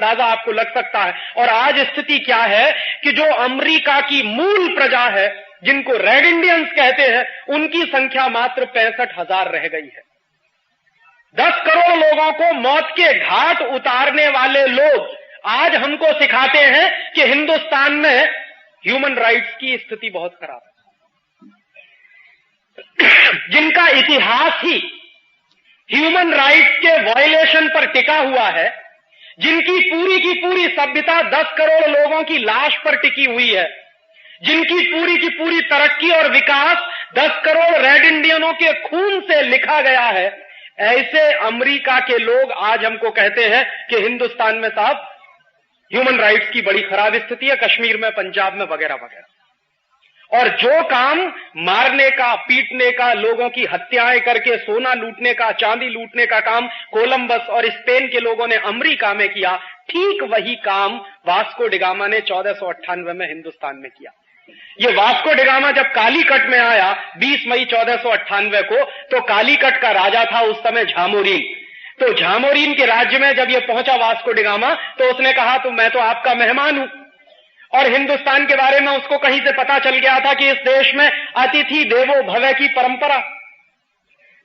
अंदाजा आपको लग सकता है। और आज स्थिति क्या है कि जो अमेरिका की मूल प्रजा है, जिनको रेड इंडियंस कहते हैं, उनकी संख्या मात्र 65,000 रह गई है। 10 करोड़ लोगों को मौत के घाट उतारने वाले लोग आज हमको सिखाते हैं कि हिंदुस्तान में ह्यूमन राइट्स की स्थिति बहुत खराब है। जिनका इतिहास ही ह्यूमन राइट्स के वायलेशन पर टिका हुआ है, जिनकी पूरी की पूरी सभ्यता 10 करोड़ लोगों की लाश पर टिकी हुई है, जिनकी पूरी की पूरी तरक्की और विकास 10 करोड़ रेड इंडियनों के खून से लिखा गया है, ऐसे अमेरिका के लोग आज हमको कहते हैं कि हिंदुस्तान में साहब ह्यूमन राइट्स की बड़ी खराब स्थिति है, कश्मीर में, पंजाब में, वगैरह वगैरह। और जो काम मारने का, पीटने का, लोगों की हत्याएं करके सोना लूटने का, चांदी लूटने का काम कोलंबस और स्पेन के लोगों ने अमेरिका में किया, ठीक वही काम वास्को डिगामा ने 1498 में हिंदुस्तान में किया। ये वास्को डिगामा जब कालीकट में आया 20 मई 1498 को, तो कालीकट का राजा था उस समय झामोरीन। तो झामोरीन के राज्य में जब ये पहुंचा वास्को डिगामा, तो उसने कहा तो मैं तो आपका मेहमान हूं। और हिंदुस्तान के बारे में उसको कहीं से पता चल गया था कि इस देश में अतिथि देवो भव की परंपरा।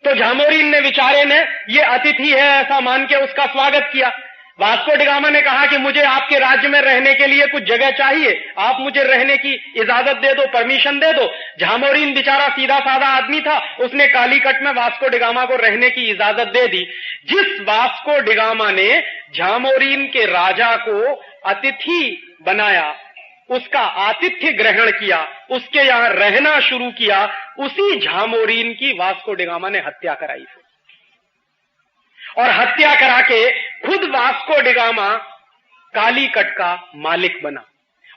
तो झामोरीन ने, बेचारे ने, ये अतिथि है ऐसा मान के उसका स्वागत किया। वास्को डिगामा ने कहा कि मुझे आपके राज्य में रहने के लिए कुछ जगह चाहिए, आप मुझे रहने की इजाजत दे दो, परमिशन दे दो। झामोरीन बेचारा सीधा साधा आदमी था, उसने कालीकट में वास्को डिगामा को रहने की इजाजत दे दी। जिस वास्को डिगामा ने झामोरीन के राजा को अतिथि बनाया, उसका आतिथ्य ग्रहण किया, उसके यहां रहना शुरू किया, उसी झामोरीन की वास्को डिगामा ने हत्या कराई। और हत्या करा के खुद वास्को डिगामा कालीकट का मालिक बना।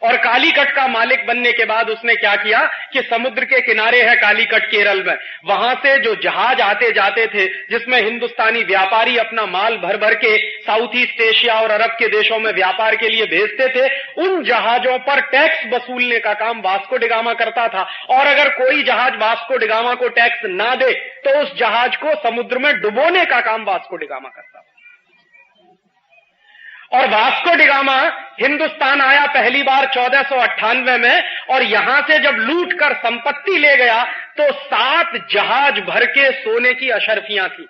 और कालीकट का मालिक बनने के बाद उसने क्या किया कि समुद्र के किनारे है कालीकट, केरल में, वहां से जो जहाज आते जाते थे, जिसमें हिंदुस्तानी व्यापारी अपना माल भर भर के साउथ ईस्ट एशिया और अरब के देशों में व्यापार के लिए भेजते थे, उन जहाजों पर टैक्स वसूलने का काम वास्को डिगामा करता था। और अगर कोई जहाज वास्को डिगामा को टैक्स ना दे तो उस जहाज को समुद्र में डुबोने का काम वास्को डिगामा करता था। और वास्को डिगामा हिंदुस्तान आया पहली बार 1498 में, और यहां से जब लूट कर संपत्ति ले गया तो 7 जहाज भर के सोने की अशर्फियां थी।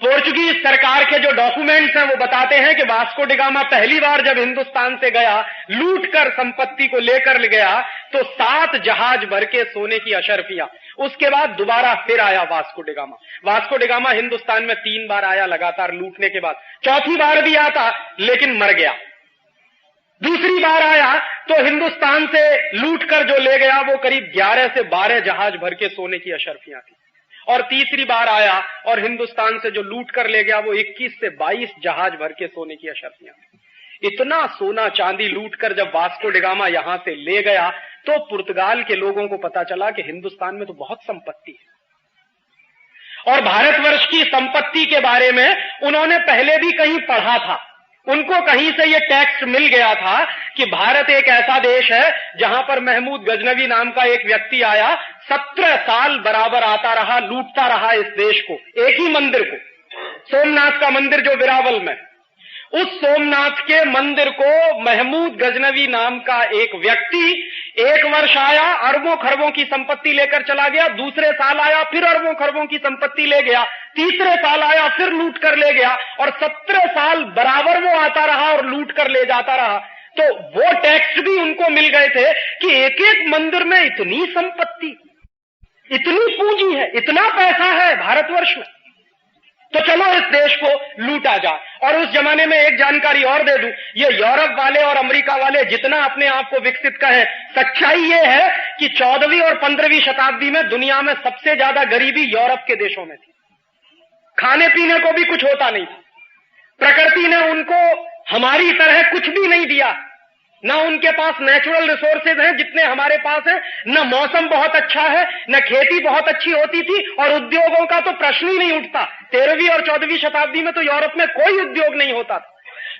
पोर्चुगीज सरकार के जो डॉक्यूमेंट्स हैं वो बताते हैं कि वास्को डिगामा पहली बार जब हिंदुस्तान से गया, लूट कर संपत्ति को लेकर गया, तो 7 जहाज भर के सोने की अशर्फियां। उसके बाद दोबारा फिर आया Vasco da Gama. Vasco da Gama Hindustan में 3 बार आया लगातार लूटने के बाद। चौथी बार भी आता लेकिन मर गया। दूसरी बार आया तो हिंदुस्तान से लूट कर जो ले गया वो करीब 11 से 12 जहाज भर के सोने की अशर्फियां थी। और तीसरी बार आया और हिंदुस्तान से जो लूट कर ले गया वो 21 से 22 जहाज भर के सोने की अशर्फियां थी। इतना सोना चांदी लूट कर जब वास्को डिगामा यहां से ले गया तो पुर्तगाल के लोगों को पता चला कि हिंदुस्तान में तो बहुत संपत्ति है। और भारतवर्ष की संपत्ति के बारे में उन्होंने पहले भी कहीं पढ़ा था। उनको कहीं से यह टेक्स्ट मिल गया था कि भारत एक ऐसा देश है जहां पर महमूद गजनवी नाम का एक व्यक्ति आया, 17 साल बराबर आता रहा, लूटता रहा इस देश को, एक ही मंदिर को, सोमनाथ का मंदिर जो बिरावल में, उस सोमनाथ के मंदिर को महमूद गजनवी नाम का एक व्यक्ति एक वर्ष आया, अरबों खरबों की संपत्ति लेकर चला गया, दूसरे साल आया फिर अरबों खरबों की संपत्ति ले गया, तीसरे साल आया फिर लूट कर ले गया, और 17 साल बराबर वो आता रहा और लूट कर ले जाता रहा। तो वो टेक्स्ट भी उनको मिल गए थे कि एक एक मंदिर में इतनी संपत्ति, इतनी पूंजी है, इतना पैसा है भारतवर्ष में, तो चलो इस देश को लूटा जाए। और उस जमाने में एक जानकारी और दे दूं, ये यूरोप वाले और अमेरिका वाले जितना अपने आप को विकसित कहें, सच्चाई ये है कि 14वीं और 15वीं शताब्दी में दुनिया में सबसे ज्यादा गरीबी यूरोप के देशों में थी। खाने पीने को भी कुछ होता नहीं था। प्रकृति ने उनको हमारी तरह कुछ भी नहीं दिया, न उनके पास नेचुरल रिसोर्सेज हैं जितने हमारे पास हैं, न मौसम बहुत अच्छा है, न खेती बहुत अच्छी होती थी, और उद्योगों का तो प्रश्न ही नहीं उठता। 13वीं और 14वीं शताब्दी में तो यूरोप में कोई उद्योग नहीं होता था।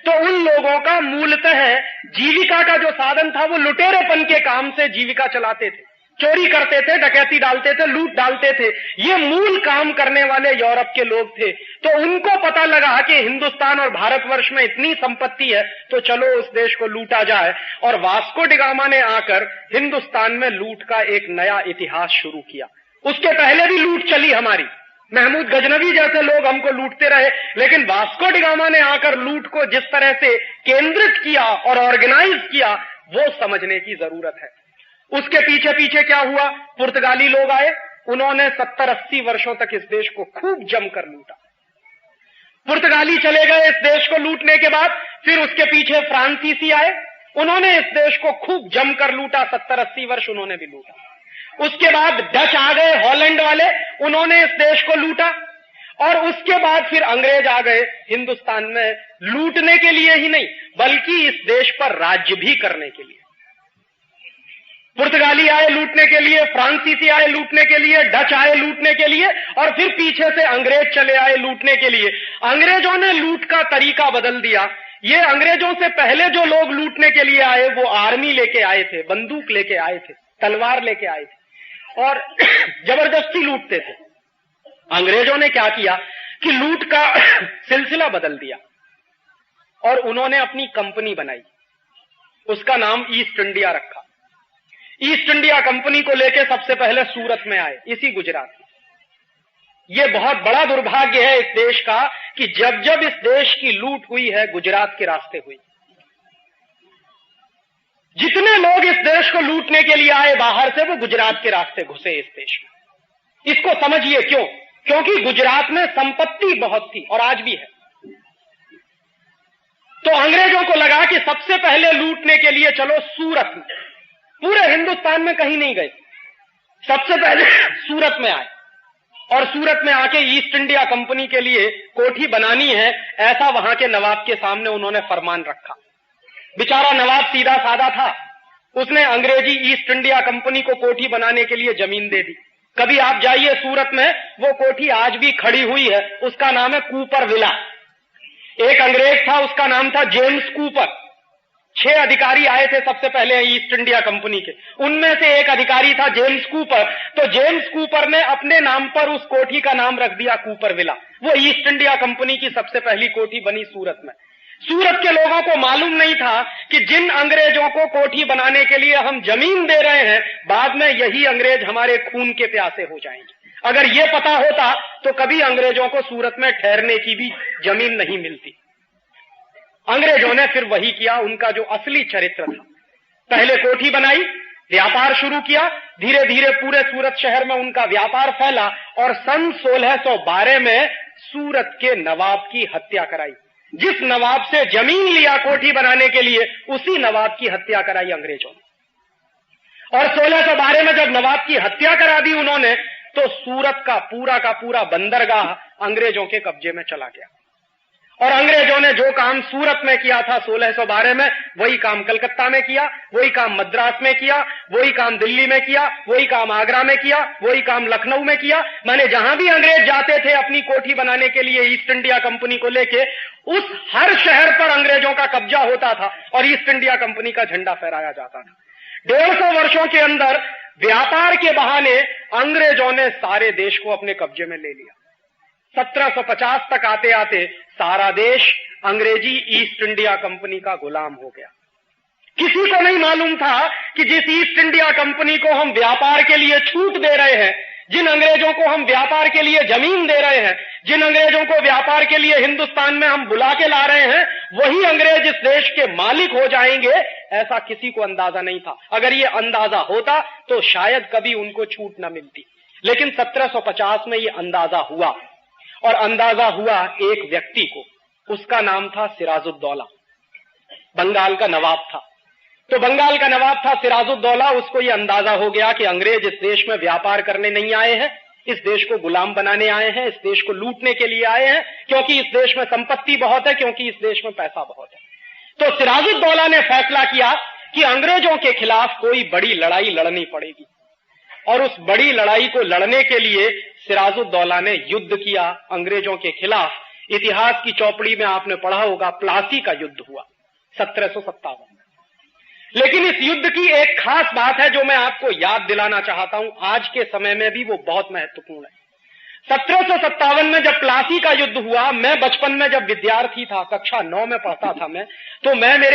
तो उन लोगों का मूलतः जीविका का जो साधन था वो लुटेरेपन के काम से जीविका चलाते थे। चोरी करते थे, डकैती डालते थे, लूट डालते थे। ये मूल काम करने वाले यूरोप के लोग थे। तो उनको पता लगा कि हिंदुस्तान और भारतवर्ष में इतनी संपत्ति है, तो चलो उस देश को लूटा जाए। और वास्को डी गामा ने आकर हिंदुस्तान में लूट का एक नया इतिहास शुरू किया। उसके पहले भी लूट चली हमारी, महमूद गजनवी जैसे लोग हमको लूटते रहे, लेकिन वास्को डी गामा ने आकर लूट को जिस तरह से केंद्रित किया और ऑर्गेनाइज किया, वो समझने की जरूरत है। उसके पीछे पीछे क्या हुआ? पुर्तगाली लोग आए, उन्होंने 70-80 वर्षों तक इस देश को खूब जमकर लूटा। पुर्तगाली चले गए इस देश को लूटने के बाद, फिर उसके पीछे फ्रांसीसी आए, उन्होंने इस देश को खूब जमकर लूटा, 70-80 वर्ष उन्होंने भी लूटा। उसके बाद डच आ गए, हॉलैंड वाले, उन्होंने इस देश को लूटा। और उसके बाद फिर अंग्रेज आ गए हिंदुस्तान में, लूटने के लिए ही नहीं बल्कि इस देश पर राज्य भी करने के लिए। पुर्तगाली आए लूटने के लिए, फ्रांसीसी आए लूटने के लिए, डच आए लूटने के लिए, और फिर पीछे से अंग्रेज चले आए लूटने के लिए। अंग्रेजों ने लूट का तरीका बदल दिया। ये अंग्रेजों से पहले जो लोग लूटने के लिए आए वो आर्मी लेके आए थे, बंदूक लेके आए थे, तलवार लेके आए थे और जबरदस्ती लूटते थे। अंग्रेजों ने क्या किया कि लूट का सिलसिला बदल दिया और उन्होंने अपनी कंपनी बनाई, उसका नाम ईस्ट इंडिया रखा। ईस्ट इंडिया कंपनी को लेकर सबसे पहले सूरत में आए, इसी गुजरात में। यह बहुत बड़ा दुर्भाग्य है इस देश का कि जब जब इस देश की लूट हुई है गुजरात के रास्ते हुई। जितने लोग इस देश को लूटने के लिए आए बाहर से, वो गुजरात के रास्ते घुसे इस देश में। इसको समझिए क्यों? क्योंकि गुजरात में संपत्ति बहुत थी और आज भी है। तो अंग्रेजों को लगा कि सबसे पहले लूटने के लिए चलो सूरत में, पूरे हिंदुस्तान में कहीं नहीं गए, सबसे पहले सूरत में आए और सूरत में आके ईस्ट इंडिया कंपनी के लिए कोठी बनानी है, ऐसा वहां के नवाब के सामने उन्होंने फरमान रखा। बेचारा नवाब सीधा साधा था, उसने अंग्रेजी ईस्ट इंडिया कंपनी को कोठी बनाने के लिए जमीन दे दी। कभी आप जाइए सूरत में, वो कोठी आज भी खड़ी हुई है, उसका नाम है कूपर विला। एक अंग्रेज था, उसका नाम था जेम्स कूपर। 6 अधिकारी आए थे सबसे पहले ईस्ट इंडिया कंपनी के, उनमें से एक अधिकारी था जेम्स कूपर। तो जेम्स कूपर ने अपने नाम पर उस कोठी का नाम रख दिया कूपर विला। वो ईस्ट इंडिया कंपनी की सबसे पहली कोठी बनी सूरत में। सूरत के लोगों को मालूम नहीं था कि जिन अंग्रेजों को कोठी बनाने के लिए हम जमीन दे रहे हैं, बाद में यही अंग्रेज हमारे खून के प्यासे हो जाएंगे। अगर ये पता होता तो कभी अंग्रेजों को सूरत में ठहरने की भी जमीन नहीं मिलती। अंग्रेजों ने फिर वही किया, उनका जो असली चरित्र था। पहले कोठी बनाई, व्यापार शुरू किया, धीरे धीरे पूरे सूरत शहर में उनका व्यापार फैला और सन 1612 में सूरत के नवाब की हत्या कराई। जिस नवाब से जमीन लिया कोठी बनाने के लिए, उसी नवाब की हत्या कराई अंग्रेजों ने। और 1612 में जब नवाब की हत्या करा दी उन्होंने, तो सूरत का पूरा बंदरगाह अंग्रेजों के कब्जे में चला गया। और अंग्रेजों ने जो काम सूरत में किया था 1612 में, वही काम कलकत्ता में किया, वही काम मद्रास में किया, वही काम दिल्ली में किया, वही काम आगरा में किया, वही काम लखनऊ में किया। माने जहां भी अंग्रेज जाते थे अपनी कोठी बनाने के लिए ईस्ट इंडिया कंपनी को लेके, उस हर शहर पर अंग्रेजों का कब्जा होता था और ईस्ट इंडिया कंपनी का झंडा फहराया जाता था। 150 वर्षों के अंदर व्यापार के बहाने अंग्रेजों ने सारे देश को अपने कब्जे में ले लिया। 1750 तक आते आते सारा देश अंग्रेजी ईस्ट इंडिया कंपनी का गुलाम हो गया। किसी को नहीं मालूम था कि जिस ईस्ट इंडिया कंपनी को हम व्यापार के लिए छूट दे रहे हैं, जिन अंग्रेजों को हम व्यापार के लिए जमीन दे रहे हैं, जिन अंग्रेजों को व्यापार के लिए हिंदुस्तान में हम बुला के ला रहे हैं, वही अंग्रेज इस देश के मालिक हो जाएंगे, ऐसा किसी को अंदाजा नहीं था। अगर ये अंदाजा होता तो शायद कभी उनको छूट न मिलती। लेकिन 1750 में ये अंदाजा हुआ, और अंदाजा हुआ एक व्यक्ति को, उसका नाम था सिराजुद्दौला। बंगाल का नवाब था। तो बंगाल का नवाब था सिराजुद्दौला, उसको यह अंदाजा हो गया कि अंग्रेज इस देश में व्यापार करने नहीं आए हैं, इस देश को गुलाम बनाने आए हैं, इस देश को लूटने के लिए आए हैं, क्योंकि इस देश में संपत्ति बहुत है, क्योंकि इस देश में पैसा बहुत है। तो सिराजुद्दौला ने फैसला किया कि अंग्रेजों के खिलाफ कोई बड़ी लड़ाई लड़नी पड़ेगी, और उस बड़ी लड़ाई को लड़ने के लिए सिराजुद्दौला ने युद्ध किया अंग्रेजों के खिलाफ। इतिहास की चौपड़ी में आपने पढ़ा होगा, प्लासी का युद्ध हुआ 1757 में। लेकिन इस युद्ध की एक खास बात है जो मैं आपको याद दिलाना चाहता हूं, आज के समय में भी वो बहुत महत्वपूर्ण है। 1757 में जब प्लासी का युद्ध हुआ, मैं बचपन में जब विद्यार्थी था, कक्षा 9 में पढ़ता था मैं, तो मैं मेरे